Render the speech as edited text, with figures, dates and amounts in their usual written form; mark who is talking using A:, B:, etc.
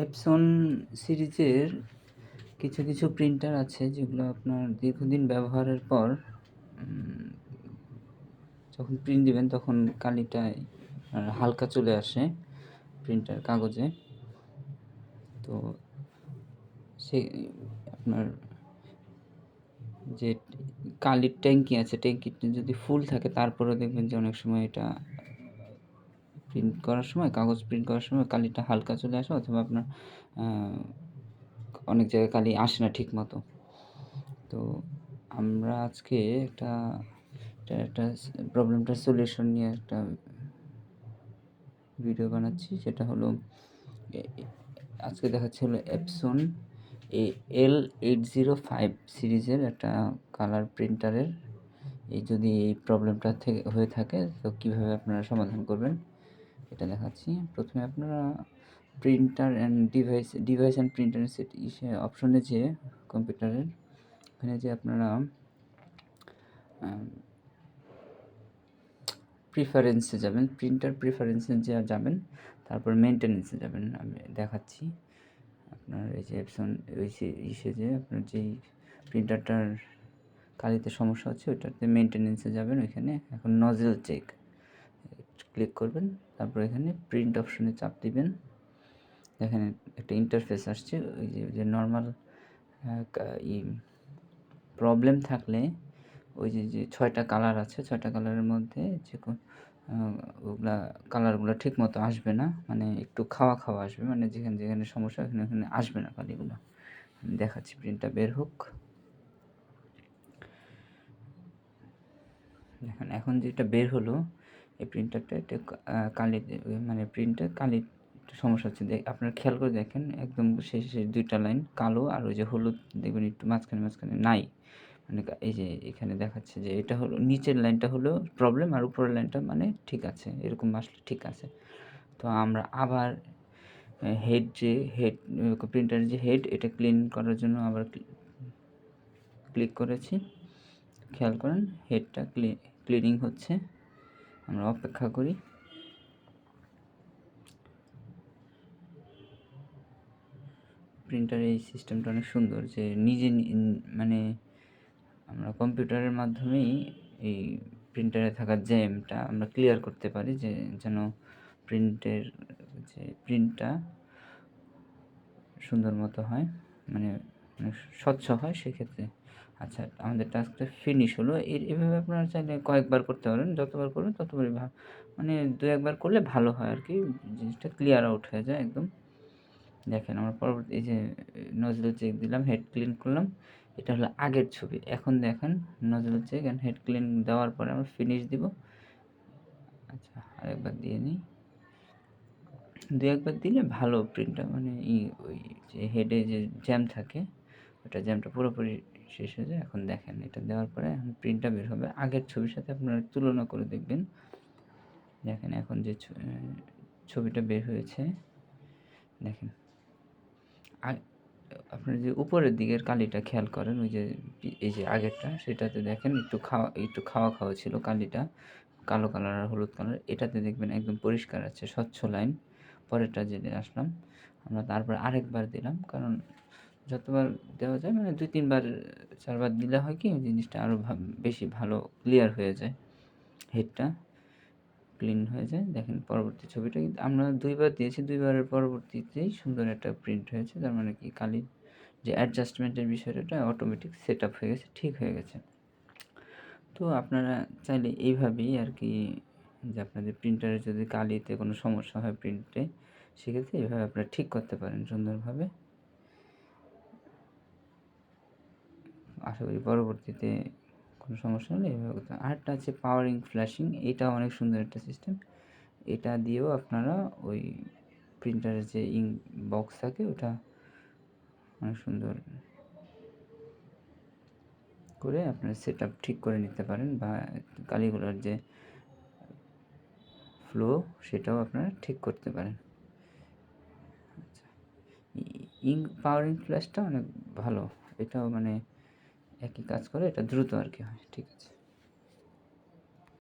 A: Epson সিরিজের কিছু কিছু প্রিন্টার আছে যেগুলো আপনার দীর্ঘদিন ব্যবহারের পর যখন প্রিন্ট দিবেন তখন কালিটা হালকা চলে আসে প্রিন্টার কাগজে। তো সে আপনার যে কালির ট্যাঙ্কি আছে, ট্যাঙ্কিটা যদি ফুল থাকে তারপরেও দেখবেন যে অনেক সময় এটা প্রিন্ট করার সময়, কাগজ প্রিন্ট করার সময় কালিটা হালকা চলে আসে, অথবা আপনার অনেক জায়গায় কালি আসে না ঠিক মতো। তো আমরা আজকে একটা প্রবলেমটার সলিউশন নিয়ে একটা ভিডিও বানাচ্ছি। সেটা হলো আজকে দেখাচ্ছি হলো এপসন L805 সিরিজের একটা কালার প্রিন্টারের যদি এই প্রবলেমটা থেকে হয়ে থাকে তো কীভাবে আপনারা সমাধান করবেন এটা দেখাচ্ছি। প্রথমে আপনারা printer and device and printer set অপশনে যে কম্পিউটারের ওখানে যে আপনারা প্রিফারেন্সে যাবেন, প্রিন্টার প্রিফারেন্সে যাবেন, তারপর মেনটেন্যান্সে যাবেন। আমি দেখাচ্ছি আপনার এই যে অপশন ইসে যে আপনার যেই প্রিন্টারটার কালিতে সমস্যা হচ্ছে ওইটাতে মেনটেন্যান্সে যাবেন। ওইখানে এখন নজেল চেক ক্লিক করবেন, তারপর এখানে প্রিন্ট অপশনে চাপ দিবেন। দেখেন একটা ইন্টারফেস আসছে। ওই যে নর্মাল প্রবলেম থাকলে ওই যে 6টা কালার আছে, 6টা কালারের মধ্যে যে ওগুলা কালারগুলো ঠিক মতো আসবে না, মানে একটু খাওয়া খাওয়া আসবে, মানে যেখানে যেখানে সমস্যা ওখানে আসবে না কালিগুলো। আমি দেখাচ্ছি, প্রিন্টটা বের হোক। দেখেন এখন যেটা বের হলো এই প্রিন্টারটা, এটা কালি মানে প্রিন্টের কালি সমস্যা হচ্ছে। আপনারা খেয়াল করে দেখেন একদম শেষে 2টা লাইন কালো, আর ওই যে হলুদ দেখবেন একটু মাঝখানে নাই। মানে এই যে এখানে দেখাচ্ছে যে এটা হলো নিচের লাইনটা হলো প্রবলেম, আর উপরের লাইনটা মানে ঠিক আছে, এরকম আসলে ঠিক আছে। তো আমরা আবার হেড প্রিন্টারের যে হেড, এটা ক্লিন করার জন্য আবার ক্লিক করেছি। খেয়াল করেন হেডটা ক্লিনিং হচ্ছে, আমরা অপেক্ষা করি। প্রিন্টারের এই সিস্টেমটা অনেক সুন্দর যে নিজে মানে আমরা কম্পিউটারের মাধ্যমেই এই প্রিন্টারে থাকা জ্যামটা আমরা ক্লিয়ার করতে পারি, যে যেন প্রিন্টের যে প্রিন্টটা সুন্দর মতো হয়, মানে স্বচ্ছ হয় সেক্ষেত্রে। আচ্ছা, আমাদের টাস্কটা ফিনিশ হলো। এভাবে আপনারা চাইলে কয়েকবার করতে পারেন, যতবার করবেন ততবারই মানে 2-1বার করলে ভালো হয় আর কি, জিনিসটা ক্লিয়ার আউট হয়ে যায় একদম। দেখেন আমরা পরবর্তী এই যে নজল চেক দিলাম, হেড ক্লিন করলাম, এটা হলো আগের ছবি। এখন দেখেন nozzle check and head clean দেওয়ার পরে আমরা ফিনিশ দিব। আচ্ছা, আরেকবার দিয়ে নিই। 2-1বার দিলে ভালো প্রিন্টটা, মানে ওই যে হেডে যে জ্যাম থাকে ওটা জ্যামটা পুরোপুরি শেষ হয়ে যায়। এখন দেখেন এটা দেওয়ার পরে এখন প্রিন্টটা বের হবে। আগের ছবির সাথে আপনারা তুলনা করে দেখবেন। দেখেন এখন যে ছবিটা বের হয়েছে, দেখেন আপনার যে উপরের দিকের কালিটা খেয়াল করেন, ওই যে এই যে আগেরটা সেটাতে দেখেন একটু খাওয়া খাওয়া ছিল কালিটা, কালো কালার আর হলুদ কালার। এটাতে দেখবেন একদম পরিষ্কার আছে, স্বচ্ছ লাইন। পরেরটা যেটা আসলাম আমরা তারপর আরেকবার দিলাম, কারণ যতবার দেওয়া যায় মানে 2-3বার 4বার দিলে হয় কি জিনিসটা আরও বেশি ভালো ক্লিয়ার হয়ে যায়, হেডটা ক্লিন হয়ে যায়। দেখেন পরবর্তী ছবিটা কিন্তু আমরা 2বার দিয়েছি, 2বারের পরবর্তীতেই সুন্দর একটা প্রিন্ট হয়েছে। তার মানে কি কালির যে অ্যাডজাস্টমেন্টের বিষয়টা অটোমেটিক সেট আপ হয়ে গেছে, ঠিক হয়ে গেছে। তো আপনারা চাইলে এইভাবেই আর কি, যে আপনাদের প্রিন্টারে যদি কালিতে কোনো সমস্যা হয় প্রিন্টে, সেক্ষেত্রে এইভাবে আপনারা ঠিক করতে পারেন সুন্দরভাবে। আশা করি পরবর্তীতে কোনো সমস্যা হলে এভাবে করতে। আরেকটা আছে পাওয়ারিং ফ্ল্যাশিং, এটাও অনেক সুন্দর একটা সিস্টেম। এটা দিয়েও আপনারা ওই প্রিন্টারের যে ইঙ্ক বক্স থাকে ওটা অনেক সুন্দর করে আপনার সেট আপ ঠিক করে নিতে পারেন, বা কালিগুলোর যে ফ্লো সেটাও আপনারা ঠিক করতে পারেন। আচ্ছা, পাওয়ারিং ফ্ল্যাশটা অনেক ভালো, এটাও মানে একই কাজ করে, এটা দ্রুত আর কি হয়। ঠিক আছে।